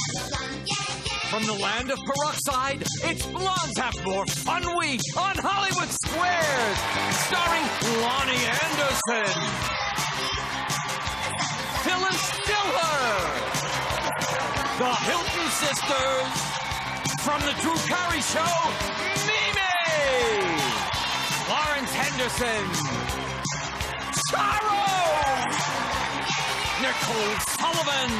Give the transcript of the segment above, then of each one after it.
From the land of peroxide, it's Blondes Have More Fun Week on Hollywood Squares, starring Loni Anderson, Phyllis, Diller, the Hilton sisters, from the Drew Carey Show, Mimi, Florence, Henderson, Charo, Nicole, Sullivan,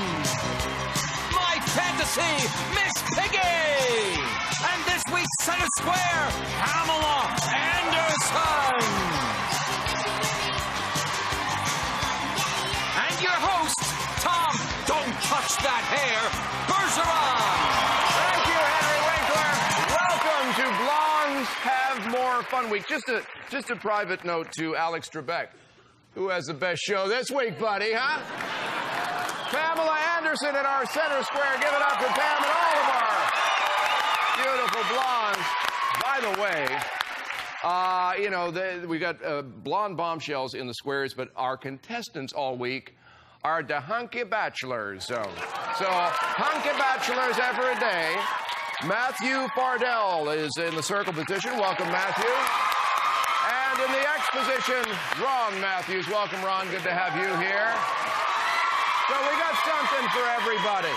my fantasy, Miss Piggy, and this week's Center Square, Pamela Henderson. And your host, Tom, don't touch that hair, Bergeron. Thank you, Henry Winkler. Welcome to Blondes Have More Fun Week. Just a private note to Alex Trebek. Who has the best show this week, buddy, huh? Pamela Anderson in our Center Square. Give it up for Pam and all of our beautiful blondes. By the way, we got blonde bombshells in the squares, but our contestants all week are the hunky bachelors. So hunky bachelors every day. Matthew Fardell is in the circle position. Welcome, Matthew. And in the X position, Ron Matthews. Welcome, Ron. Good to have you here. So we got something for everybody.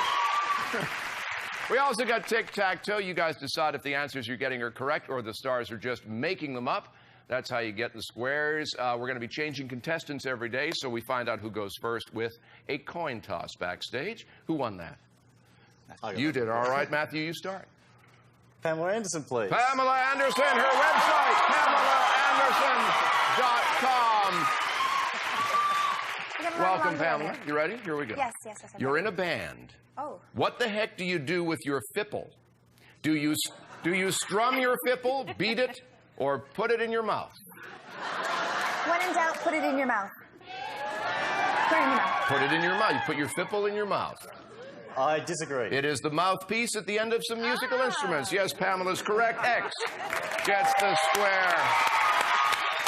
We also got tic-tac-toe. You guys decide if the answers you're getting are correct or the stars are just making them up. That's how you get the squares. We're going to be changing contestants every day, so we find out who goes first with a coin toss backstage. Who won that? You did. All right, Matthew, you start. Pamela Anderson, please. Pamela Anderson, her website, PamelaAnderson.com. Welcome, Pamela. You ready? Here we go. Yes. You're in a band. Oh. What the heck do you do with your fipple? Do you strum your fipple, beat it, or put it in your mouth? When in doubt, put it in your mouth. Put it in your mouth. Put it in your mouth. You put your fipple in your mouth. I disagree. It is the mouthpiece at the end of some musical instruments. Yes, Pamela's correct. X gets the square.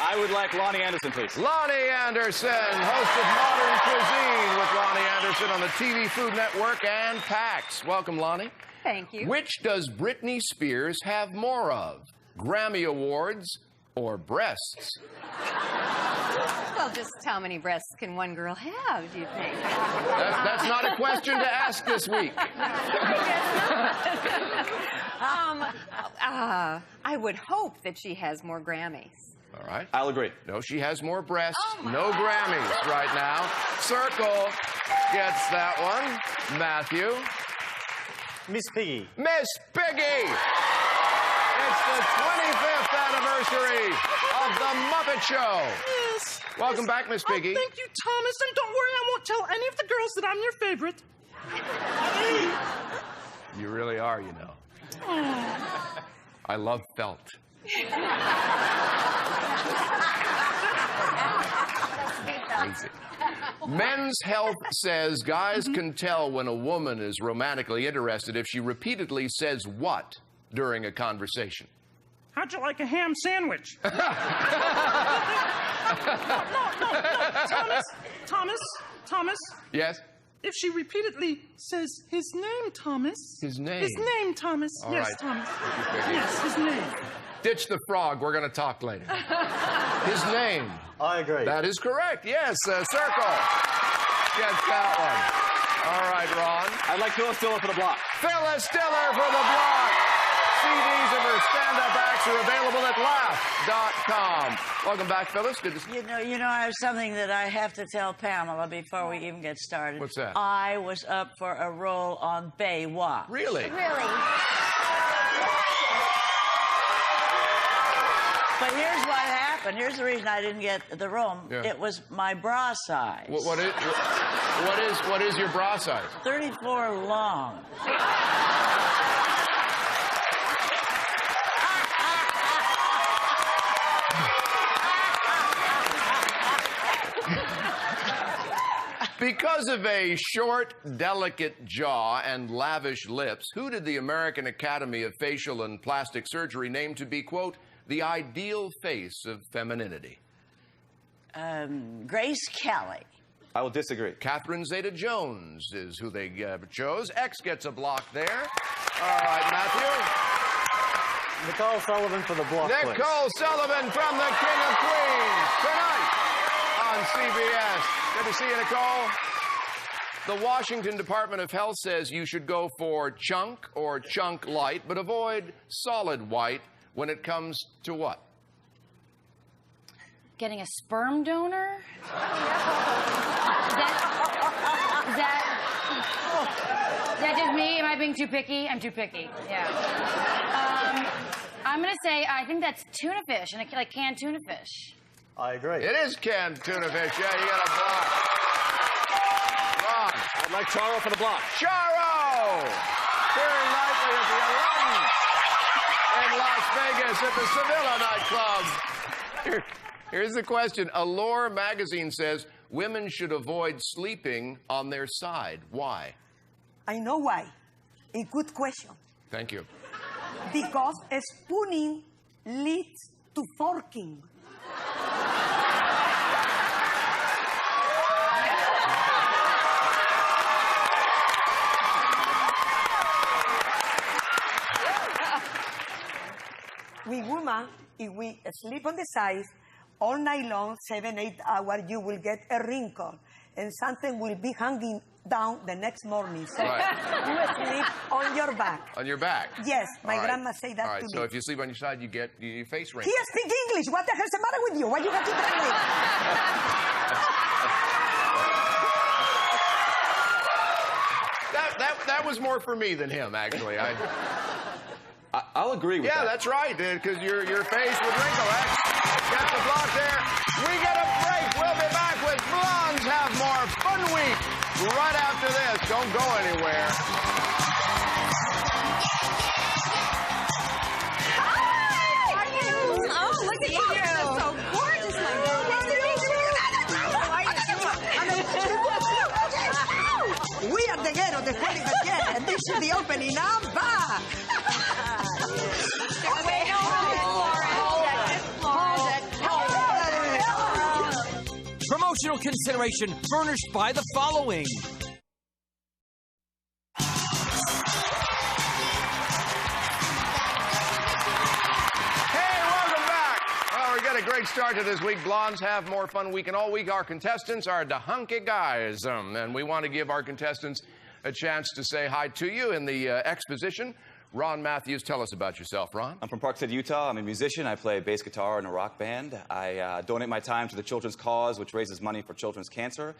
I would like Loni Anderson, please. Loni Anderson, host of Modern Cuisine with Loni Anderson on the TV Food Network and PAX. Welcome, Loni. Thank you. Which does Britney Spears have more of? Grammy Awards or breasts? Well, just how many breasts can one girl have, do you think? That's not a question to ask this week. I would hope that she has more Grammys. All right. I'll agree. No, she has more breasts. No Grammys right now. Circle gets that one. Matthew. Miss Piggy. Miss Piggy! It's the 25th anniversary of The Muppet Show. Yes. Welcome back, Miss Piggy. Oh, thank you, Thomas. And don't worry, I won't tell any of the girls that I'm your favorite. You really are, you know. I love felt. Easy. Men's Health says guys can tell when a woman is romantically interested if she repeatedly says what during a conversation. How'd you like a ham sandwich? No. Thomas. Yes? If she repeatedly says his name, Thomas. His name? His name, Thomas. All yes, right. Thomas. Yes, his name. Ditch the frog. We're going to talk later. His name. I agree. That is correct. Yes, Circle gets that one. All right, Ron. I'd like Phyllis Diller for the block. Phyllis Diller for the block. CDs of her stand-up acts are available at laugh.com. Welcome back, Phyllis. Good to see you. You know, I have something that I have to tell Pamela before we even get started. What's that? I was up for a role on Baywatch. Really? Really? But here's what happened. Here's the reason I didn't get the role. Yeah. It was my bra size. What is your bra size? 34 long. Because of a short, delicate jaw and lavish lips, who did the American Academy of Facial and Plastic Surgery name to be, quote, the ideal face of femininity? Grace Kelly. I will disagree. Catherine Zeta-Jones is who they chose. X gets a block there. All right, Matthew. Nicole Sullivan for the block, please. Nicole Sullivan from the King of Queens tonight on CBS. Good to see you, Nicole. The Washington Department of Health says you should go for chunk or chunk light, but avoid solid white when it comes to what? Getting a sperm donor? Is that just me? Am I being too picky? I'm too picky. Yeah. I'm gonna say I think that's tuna fish, and like canned tuna fish. I agree. It is canned tuna fish. Yeah, you got a block. Ron. I'd like Charo for the block. Charo! Very likely at the Alum in Las Vegas at the Sevilla nightclub. Here's the question. Allure magazine says women should avoid sleeping on their side. Why? I know why. A good question. Thank you. Because spooning leads to forking. We women, if we sleep on the side all night long, 7-8 hours, you will get a wrinkle, and something will be hanging down the next morning. So you sleep on your back. On your back? Yes, my All right. grandma said that All right, to so me. if you sleep on your side, you get your face wrinkles. He speaks English. What the hell's the matter with you? Why you have to translate? That was more for me than him, actually. I'll agree with that. Yeah, that's right, because your face would wrinkle. Got the block there. We get a break. We'll be back with Blondes Have More Fun Week right after this. Don't go anywhere. Oh, look at you. You're so gorgeous, my girl. We are the ghetto, the Hollywood ghetto, and this is the opening of bar. Promotional consideration furnished by the following. We got a great start to this week. Blondes Have More Fun Week, and all week our contestants are the hunky guys. And we want to give our contestants a chance to say hi to you in the exposition. Ron Matthews, tell us about yourself, Ron. I'm from Park City, Utah. I'm a musician. I play bass guitar in a rock band. I donate my time to the Children's Cause, which raises money for children's cancer.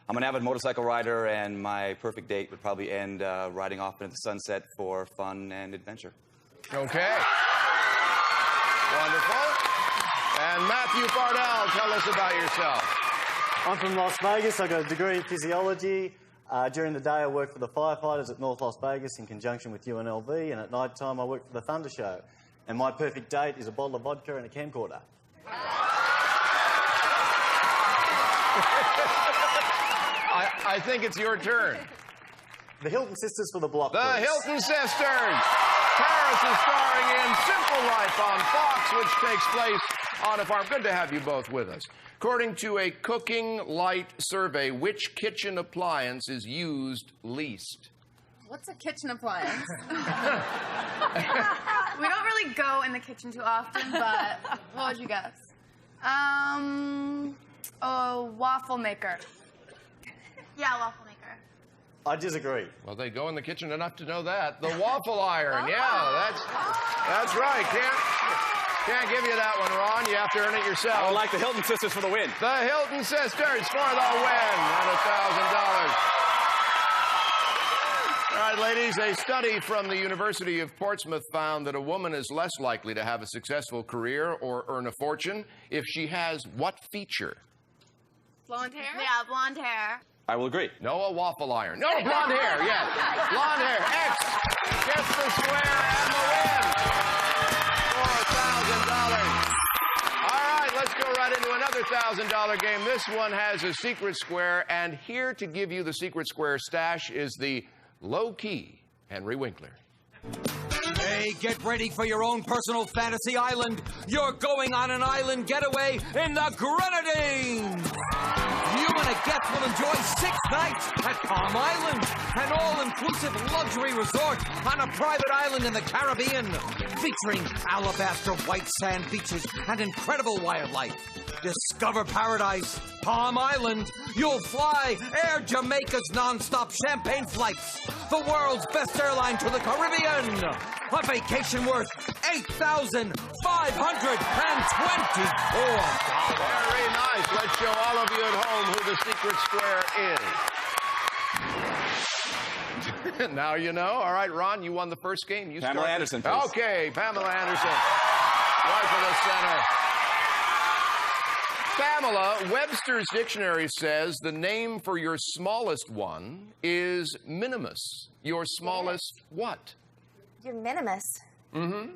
I'm an avid motorcycle rider, and my perfect date would probably end riding off into the sunset for fun and adventure. Okay. Wonderful. And Matthew Fardell, tell us about yourself. I'm from Las Vegas. I got a degree in physiology. During the day, I work for the firefighters at North Las Vegas in conjunction with UNLV, and at night time, I work for the Thunder Show. And my perfect date is a bottle of vodka and a camcorder. I think it's your turn. The Hilton sisters for the block, The please. Hilton sisters. Paris is starring in Simple Life on Fox, which takes place on a farm. Good to have you both with us. According to a Cooking Light survey, which kitchen appliance is used least? What's a kitchen appliance? We don't really go in the kitchen too often, but what would you guess? A waffle maker. Yeah, waffle maker. I disagree. Well, they go in the kitchen enough to know that. The waffle iron. Yeah, that's right. Can't give you that one, Ron. You have to earn it yourself. I would like the Hilton sisters for the win. The Hilton sisters for the win and $1,000. All right, ladies, a study from the University of Portsmouth found that a woman is less likely to have a successful career or earn a fortune if she has what feature? Blonde hair? Yeah, blonde hair. I will agree. No, a waffle iron. No, blonde hair, yes. Blonde hair. X gets the square and the win for $1,000. All right, let's go right into another $1,000 game. This one has a secret square, and here to give you the secret square stash is the low-key Henry Winkler. Hey, get ready for your own personal fantasy island. You're going on an island getaway in the Grenadines. You winner gets will enjoy 6 nights at Palm Island, an all-inclusive luxury resort on a private island in the Caribbean, featuring alabaster white sand beaches and incredible wildlife. Discover paradise, Palm Island. You'll fly Air Jamaica's non-stop champagne flights, the world's best airline to the Caribbean. A vacation worth $8,524. Very nice. Let's show all of you at home who the secret square is. Now you know. All right, Ron, you won the first game. You Pamela start. Anderson, please. Okay, Pamela Anderson. Right for the center. Pamela, Webster's dictionary says the name for your smallest one is minimus. Your smallest what? You're minimus. Mm-hmm.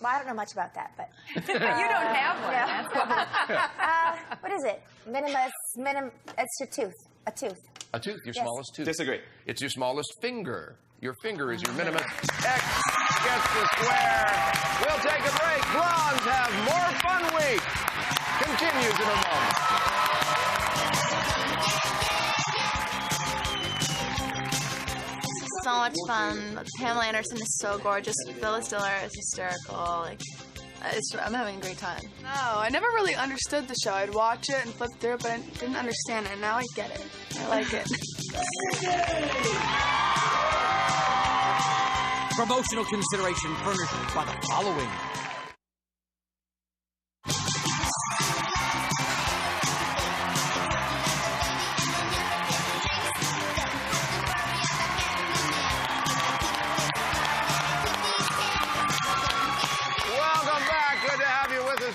Well, I don't know much about that, but... You don't have one. Yeah. What is it? Minimus, it's your tooth. A tooth. A tooth, your Yes. smallest tooth. Disagree. It's your smallest finger. Your finger is your minimus. X gets the square. We'll take a break. Blondes have more fun week. Continues in a moment. So much fun. Pamela Anderson is so gorgeous. Phyllis Diller is hysterical. Like, I'm having a great time. No, I never really understood the show. I'd watch it and flip through it, but I didn't understand it. Now I get it. I like it. Promotional consideration furnished by the following.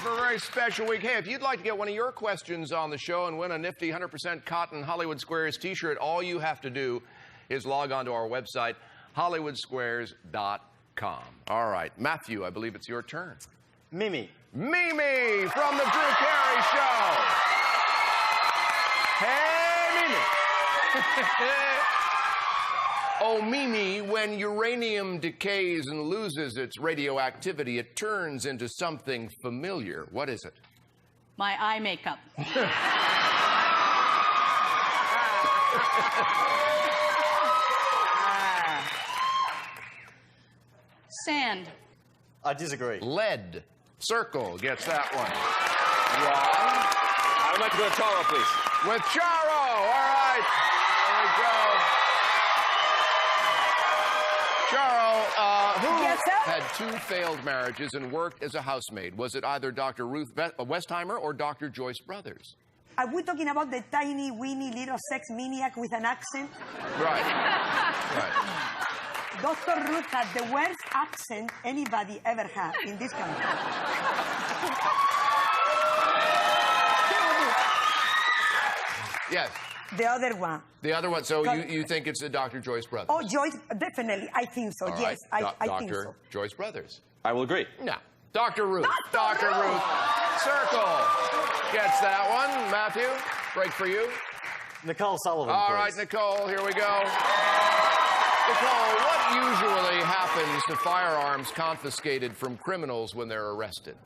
For a very special week. Hey, if you'd like to get one of your questions on the show and win a nifty 100% cotton Hollywood Squares t-shirt, all you have to do is log on to our website, hollywoodsquares.com. All right, Matthew, I believe it's your turn. Mimi. Mimi from the Drew Carey Show. Hey, Mimi. Oh, Mimi, when uranium decays and loses its radioactivity, it turns into something familiar. What is it? My eye makeup. Sand. I disagree. Lead. Circle gets that one. Wrong. I would like to go to Charo, please. With Charo. All right. There we go. Charo, who had 2 failed marriages and worked as a housemaid? Was it either Dr. Ruth Westheimer or Dr. Joyce Brothers? Are we talking about the tiny, weeny, little sex maniac with an accent? Right. Right. Dr. Ruth had the worst accent anybody ever had in this country. Yes. The other one. The other one. So you think it's the Dr. Joyce Brothers? Oh, Joyce, definitely. I think so. All Yes, right. I think so. Dr. Joyce Brothers. I will agree. No. Dr. Ruth. Dr. Ruth. Circle gets that one. Matthew, break for you. Nicole Sullivan, All please. right, Nicole, here we go. Nicole, what usually happens to firearms confiscated from criminals when they're arrested?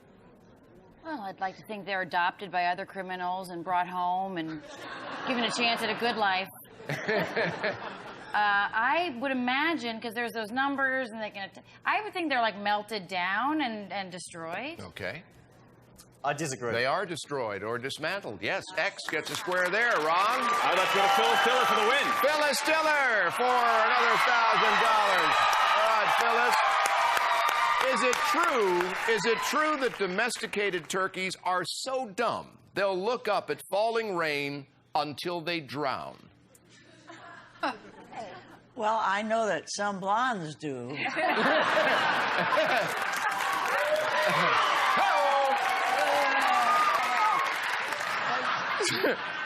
Well, I'd like to think they're adopted by other criminals and brought home and given a chance at a good life. I would imagine, because there's those numbers and they can... I would think they're like melted down and destroyed. Okay. I disagree. They are destroyed or dismantled. Yes, X gets a square there. Wrong. I'd like to go to Phyllis Diller for the win. Phyllis Diller for another $1,000. All right, Phyllis. Is it true that domesticated turkeys are so dumb they'll look up at falling rain until they drown? Well, I know that some blondes do.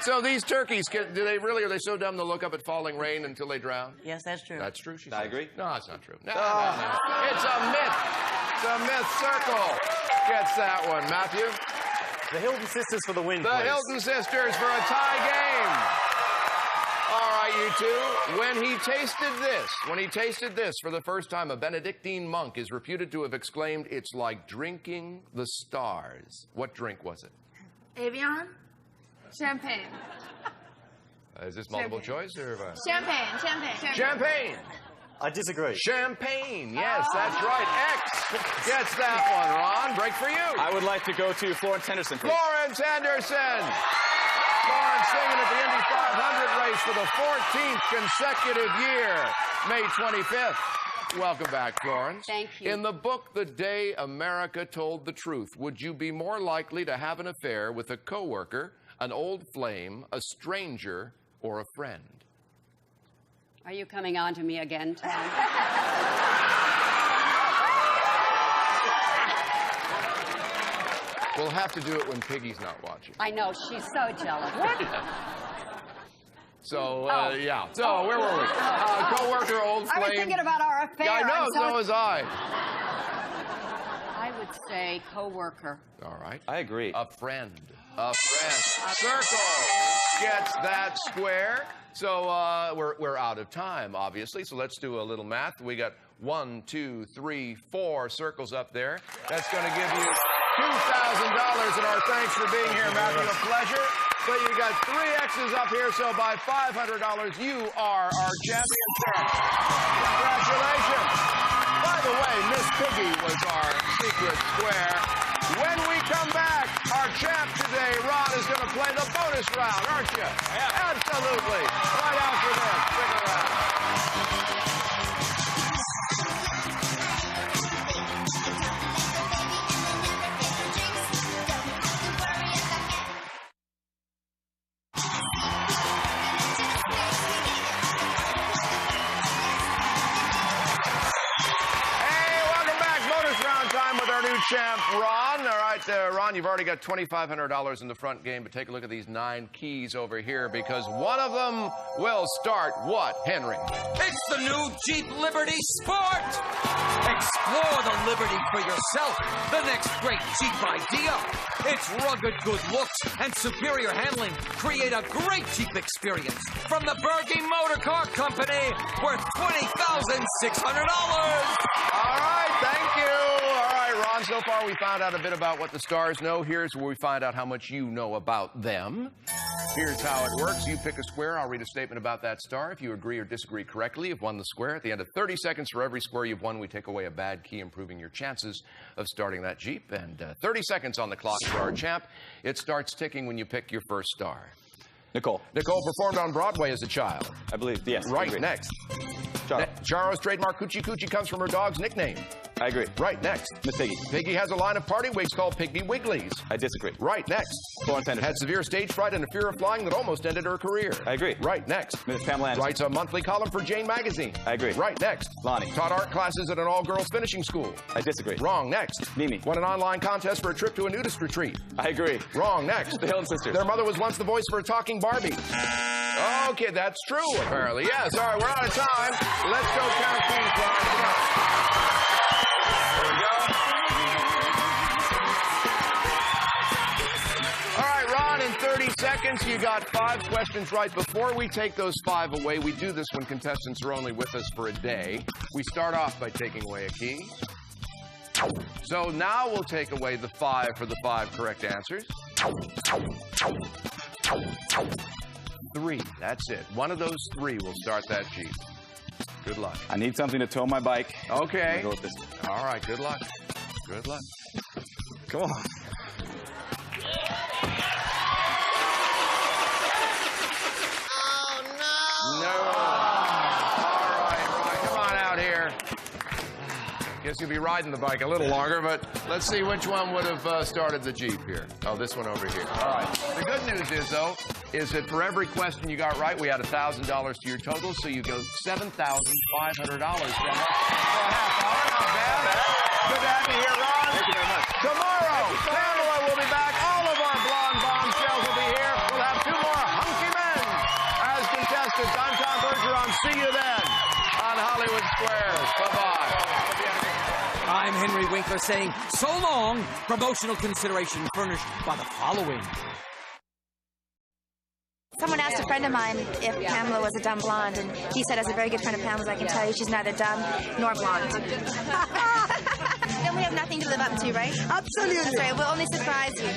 So these turkeys, are they so dumb they'll look up at falling rain until they drown? Yes, that's true. That's true, she says. I agree. No, it's not true. No. It's a myth. It's a myth. Circle gets that one. Matthew? The Hilton sisters for the win, The please. Hilton sisters for a tie game. All right, you two. When he tasted this for the first time, a Benedictine monk is reputed to have exclaimed, "It's like drinking the stars." What drink was it? Evian? Champagne. Is this multiple choice or what? Champagne. Champagne. I disagree. Champagne. Yes, that's right. X gets that one, Ron. Break for you. I would like to go to Florence Henderson, please. Florence Henderson. Florence singing at the Indy 500 race for the 14th consecutive year, May 25th. Welcome back, Florence. Thank you. In the book, The Day America Told the Truth, would you be more likely to have an affair with a coworker, an old flame, a stranger, or a friend? Are you coming on to me again, Tom? We'll have to do it when Piggy's not watching. I know, she's so jealous. What? So, yeah. So, where were we? Co-worker, old flame. I was thinking about our affair. Yeah, I know, so was I. I would say co-worker. All right. I agree. A friend. A friend. Circle gets that square. So, we're out of time, obviously. So, let's do a little math. We got 1, 2, 3, 4 circles up there. That's going to give you $2,000, and our thanks for being here, Matthew. A pleasure. So you got 3 X's up here, so by $500, you are our champion. Congratulations. By the way, Miss Piggy was our secret square. When we come back, our champ today, Ron, is going to play the bonus round, aren't you? Yeah. Absolutely. Right after this. Stick around. Champ Ron. All right, Ron, you've already got $2,500 in the front game, but take a look at these 9 keys over here because one of them will start what, Henry? It's the new Jeep Liberty Sport! Explore the Liberty for yourself, the next great Jeep idea. Its rugged good looks and superior handling create a great Jeep experience from the Berge Motor Car Company, worth $20,600. All right, thank you. All right, Ron, so far we found out a bit about what the stars know. Here's where we find out how much you know about them. Here's how it works. You pick a square. I'll read a statement about that star. If you agree or disagree correctly, you've won the square. At the end of 30 seconds for every square you've won, we take away a bad key, improving your chances of starting that Jeep. And 30 seconds on the clock for our champ. It starts ticking when you pick your first star. Nicole. Nicole performed on Broadway as a child. I believe, yes. Right, next. Charo. Charo's trademark Coochie Coochie comes from her dog's nickname. I agree. Right, next. Miss Piggy. Piggy has a line of party wigs called Piggy Wigglies. I disagree. Right, next. Florence Henderson. Had severe stage fright and a fear of flying that almost ended her career. I agree. Right, next. Miss Pamela. Writes a monthly column for Jane Magazine. I agree. Right, next. Loni. Taught art classes at an all-girls finishing school. I disagree. Wrong, next. Mimi. Won an online contest for a trip to a nudist retreat. I agree. Wrong, next. The Hilton sisters. Their mother was once the voice for a talking Barbie. Okay, that's true, apparently. Yes, all right, we're out of time. Let's go count keys, Ron. There we go. All right, Ron, in 30 seconds, you got 5 questions right. Before we take those 5 away, we do this when contestants are only with us for a day. We start off by taking away a key. So now we'll take away the 5 for the 5 correct answers. 3, that's it. One of those 3 will start that Jeep. Good luck. I need something to tow my bike. Okay. Go with this. All right, good luck. Good luck. Come on. Oh, no. All right, come on out here. Guess you'll be riding the bike a little longer, but let's see which one would have started the Jeep here. Oh, this one over here. All right. The good news is, though, is that for every question you got right, we add $1,000 to your total, so you go $7,500 from us for a half hour. Not bad. Good to have you here, Ron. Thank you very much. Tomorrow, Pamela will be back. All of our blonde bombshells will be here. We'll have 2 more hunky men as contestants. I'm Tom Bergeron. See you then on Hollywood Squares. Bye-bye. I'm Henry Winkler saying so long. Promotional consideration furnished by the following. Someone asked a friend of mine if Pamela was a dumb blonde, and he said, as a very good friend of Pamela's, I can tell you she's neither dumb nor blonde. Then we have nothing to live up to, right? Absolutely. That's right. We'll only surprise you.